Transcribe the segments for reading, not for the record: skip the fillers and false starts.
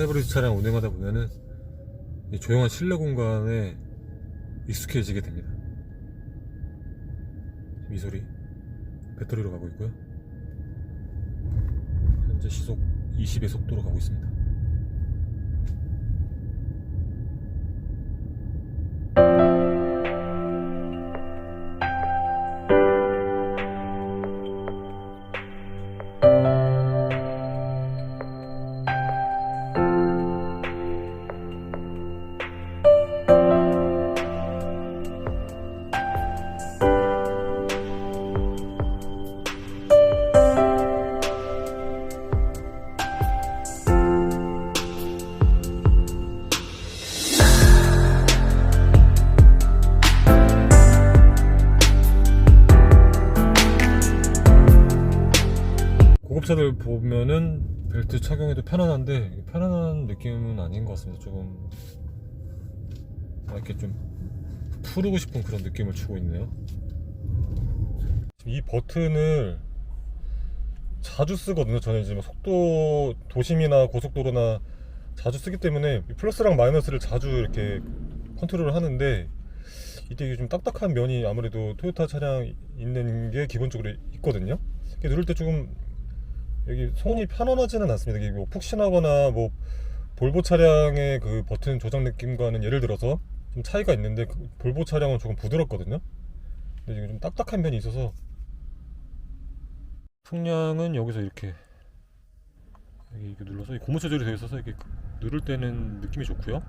하이브리드 차량 운행하다 보면은 이 조용한 실내 공간에 익숙해지게 됩니다. 이 소리 배터리로 가고 있고요. 현재 시속 20의 속도로 가고 있습니다. 고급차들 보면은 벨트 착용해도 편안한데 편안한 느낌은 아닌 것 같습니다. 조금 이렇게 좀 푸르고 싶은 그런 느낌을 주고 있네요. 이 버튼을 자주 쓰거든요. 저는 지금 속도 도심이나 고속도로나 자주 쓰기 때문에 플러스랑 마이너스를 자주 이렇게 컨트롤을 하는데 이게 좀 딱딱한 면이 아무래도 토요타 차량 있는 게 기본적으로 있거든요. 누를 때 조금 여기 손이 편안하지는 않습니다. 이게 뭐 푹신하거나 뭐 볼보 차량의 그 버튼 조작 느낌과는 예를 들어서 좀 차이가 있는데 그 볼보 차량은 조금 부드럽거든요. 근데 지금 좀 딱딱한 면이 있어서 풍량은 여기서 이렇게 여기 이렇게 눌러서 고무 체결이 되어 있어서 이렇게 누를 때는 느낌이 좋고요.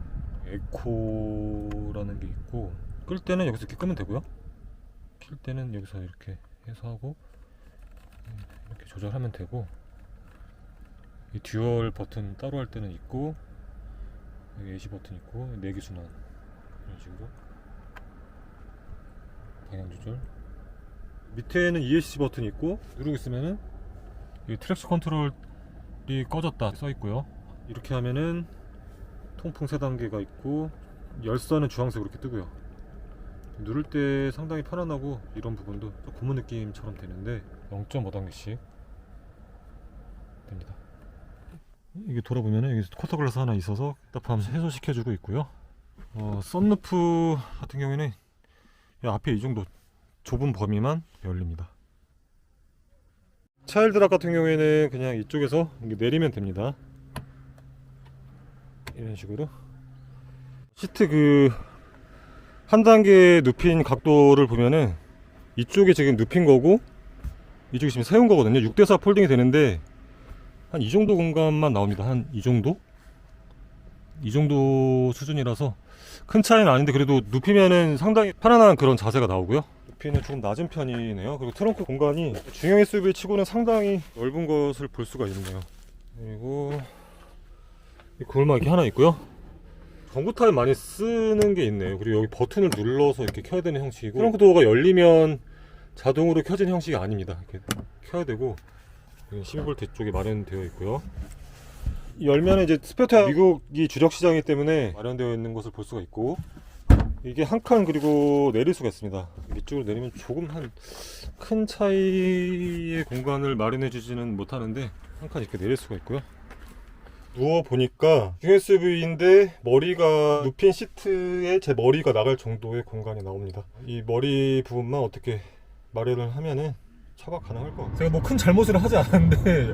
에코라는 게 있고 끌 때는 여기서 이렇게 끄면 되고요. 킬 때는 여기서 이렇게 해서 하고 이렇게 조절하면 되고 이 듀얼 버튼 따로 할 때는 있고 여기 AC 버튼 있고 4개 순환 이런 식으로 방향 조절 밑에는 ESC 버튼이 있고 누르고 있으면은 이 트랙션 컨트롤이 꺼졌다 써 있고요. 이렇게 하면은 통풍 3단계가 있고 열선은 주황색으로 이렇게 뜨고요. 누를 때 상당히 편안하고 이런 부분도 고무 느낌처럼 되는데 0.5단계씩 됩니다. 이게 돌아보면 여기 쿼터 글라스 하나 있어서 답답함 해소시켜주고 있고요. 썬루프 같은 경우에는 앞에 이 정도 좁은 범위만 열립니다. 차일드락 같은 경우에는 그냥 이쪽에서 내리면 됩니다. 이런 식으로 시트 그 한 단계 눕힌 각도를 보면은 이쪽에 지금 눕힌 거고 이쪽이 지금 세운 거거든요. 6대4 폴딩이 되는데 한 이 정도 공간만 나옵니다. 한 이 정도? 이 정도 수준이라서 큰 차이는 아닌데 그래도 눕히면은 상당히 편안한 그런 자세가 나오고요. 높이는 조금 낮은 편이네요. 그리고 트렁크 공간이 중형 SUV 치고는 상당히 넓은 것을 볼 수가 있네요. 그리고 골막이 하나 있고요. 전구타입 많이 쓰는 게 있네요. 그리고 여기 버튼을 눌러서 이렇게 켜야 되는 형식이고 트렁크 도어가 열리면 자동으로 켜지는 형식이 아닙니다. 이렇게 켜야 되고 12V 쪽에 마련되어 있고요. 열면 이제 스페어타이어 미국이 주력 시장이기 때문에 마련되어 있는 것을 볼 수가 있고 이게 한 칸 그리고 내릴 수가 있습니다. 이쪽으로 내리면 조금 한 큰 차이의 공간을 마련해 주지는 못하는데 한 칸 이렇게 내릴 수가 있고요. 누워 보니까 USV인데 머리가 눕힌 시트에 제 머리가 나갈 정도의 공간이 나옵니다. 이 머리 부분만 어떻게 마련을 하면은 차가 가능할 것 같아요. 제가 뭐 큰 잘못을 하지 않았는데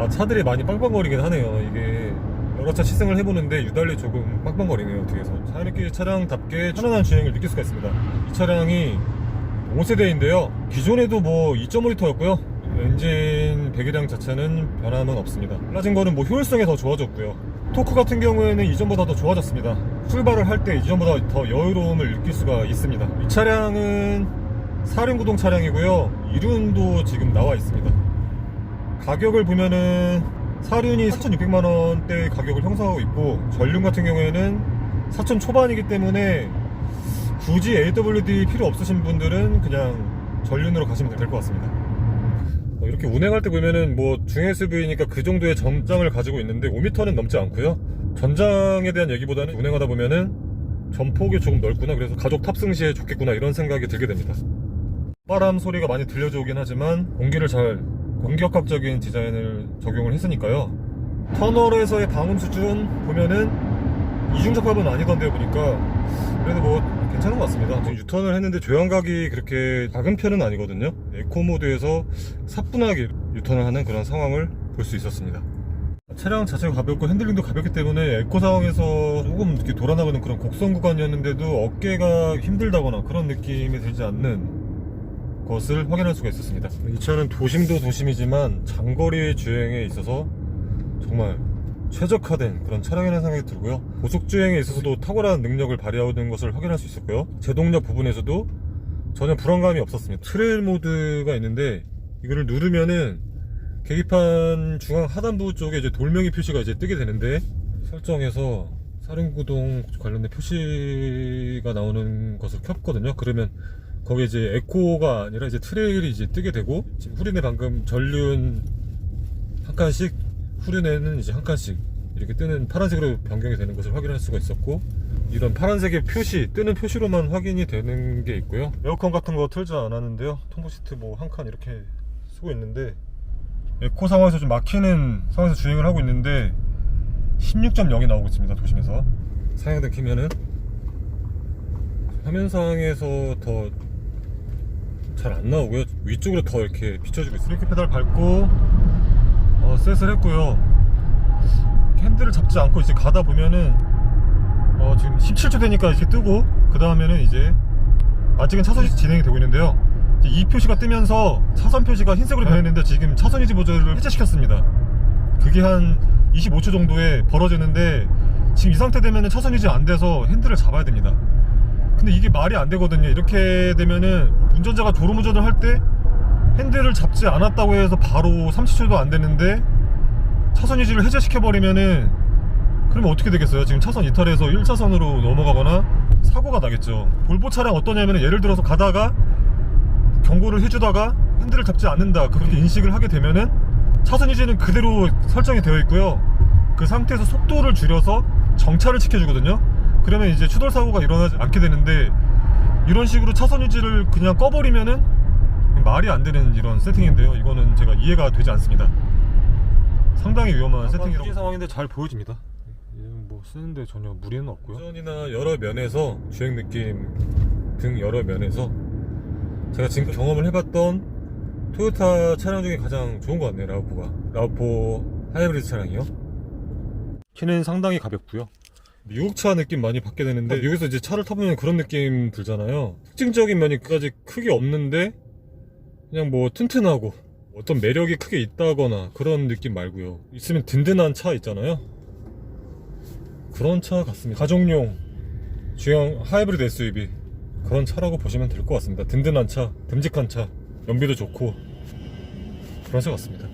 차들이 많이 빵빵거리긴 하네요. 이게 여러 차 시승을 해보는데 유달리 조금 빵빵거리네요. 뒤에서 자연스럽게 차량답게 편안한 주행을 느낄 수가 있습니다. 이 차량이 5세대인데요 기존에도 뭐 2.5L였고요 엔진 배기량 자체는 변함은 없습니다. 달라진 거는 뭐 효율성이 더 좋아졌고요. 토크 같은 경우에는 이전보다 더 좋아졌습니다. 출발을 할 때 이전보다 더 여유로움을 느낄 수가 있습니다. 이 차량은 4륜 구동 차량이고요 2륜도 지금 나와 있습니다. 가격을 보면은 4륜이 4,600만원대 가격을 형성하고 있고 전륜 같은 경우에는 4천 초반이기 때문에 굳이 AWD 필요 없으신 분들은 그냥 전륜으로 가시면 될 것 같습니다. 이렇게 운행할 때 보면은 뭐 중형 SUV니까 그 정도의 전장을 가지고 있는데 5m는 넘지 않고요. 전장에 대한 얘기보다는 운행하다 보면은 전폭이 조금 넓구나, 그래서 가족 탑승 시에 좋겠구나 이런 생각이 들게 됩니다. 바람 소리가 많이 들려져 오긴 하지만 공기를 잘 공기역학적인 디자인을 적용을 했으니까요 터널에서의 방음 수준 보면은 이중접합은 아니던데요 보니까. 그래도 뭐 괜찮은 것 같습니다. 지금 유턴을 했는데 조향각이 그렇게 작은 편은 아니거든요. 에코 모드에서 사뿐하게 유턴을 하는 그런 상황을 볼 수 있었습니다. 차량 자체가 가볍고 핸들링도 가볍기 때문에 에코 상황에서 조금 이렇게 돌아나가는 그런 곡선 구간이었는데도 어깨가 힘들다거나 그런 느낌이 들지 않는 것을 확인할 수가 있었습니다. 이 차는 도심도 도심이지만 장거리 주행에 있어서 정말 최적화된 그런 차량이라는 생각이 들고요. 고속주행에 있어서도 탁월한 능력을 발휘하는 것을 확인할 수 있었고요. 제동력 부분에서도 전혀 불안감이 없었습니다. 트레일 모드가 있는데 이거를 누르면은 계기판 중앙 하단부 쪽에 이제 돌멩이 표시가 이제 뜨게 되는데, 설정에서 사륜구동 관련된 표시가 나오는 것을 켰거든요. 그러면 거기에 이제 에코가 아니라 이제 트레일이 이제 뜨게 되고, 지금 후륜에 방금 전륜 한 칸씩, 후륜에는 이제 한 칸씩 이렇게 뜨는 파란색으로 변경이 되는 것을 확인할 수가 있었고, 이런 파란색의 표시, 뜨는 표시로만 확인이 되는 게 있고요. 에어컨 같은 거 틀지 않았는데요. 통보 시트 뭐 한 칸 이렇게 쓰고 있는데, 에코 상황에서 좀 막히는 상황에서 주행을 하고 있는데 16.0이 나오고 있습니다. 도심에서 사양등 키면은 화면상에서 더 잘 안 나오고요. 위쪽으로 더 이렇게 비춰주고 있어요. 브레이크 페달 밟고 셋을 했고요. 핸들을 잡지 않고 이제 가다 보면은 지금 17초 되니까 이렇게 뜨고, 그 다음에는 이제 아직은 차선이 진행이 되고 있는데요. 이 표시가 뜨면서 차선 표시가 흰색으로 변했는데 지금 차선 유지 보조를 해제시켰습니다. 그게 한 25초 정도에 벌어지는데, 지금 이 상태 되면은 차선 유지 안 돼서 핸들을 잡아야 됩니다. 근데 이게 말이 안 되거든요. 이렇게 되면은 운전자가 졸음운전을 할 때 핸들을 잡지 않았다고 해서 바로 30초도 안 되는데 차선 유지를 해제시켜버리면은, 그러면 어떻게 되겠어요? 지금 차선 이탈해서 1차선으로 넘어가거나 사고가 나겠죠. 볼보 차량 어떠냐면, 예를 들어서 가다가 경고를 해주다가 핸들을 잡지 않는다, 그렇게 인식을 하게 되면은 차선 유지는 그대로 설정이 되어 있고요. 그 상태에서 속도를 줄여서 정차를 시켜주거든요. 그러면 이제 추돌 사고가 일어나지 않게 되는데, 이런 식으로 차선 유지를 그냥 꺼버리면은 말이 안 되는 이런 세팅인데요. 이거는 제가 이해가 되지 않습니다. 상당히 위험한 세팅이라고. 유지 상황인데 잘 보여집니다. 뭐 쓰는데 전혀 무리는 없고요. 운전이나 여러 면에서, 주행 느낌 등 여러 면에서 제가 지금 경험을 해봤던 토요타 차량 중에 가장 좋은 것 같네요. 라우포가. 라우포 하이브리드 차량이요. 키는 상당히 가볍고요. 미국차 느낌 많이 받게 되는데, 여기서 이제 차를 타보면 그런 느낌 들잖아요. 특징적인 면이 그까지 크게 없는데 그냥 뭐 튼튼하고 어떤 매력이 크게 있다거나 그런 느낌 말고요. 있으면 든든한 차 있잖아요. 그런 차 같습니다. 가족용 주행 하이브리드 SUV, 그런 차라고 보시면 될 것 같습니다. 든든한 차, 듬직한 차, 연비도 좋고 그런 차 같습니다.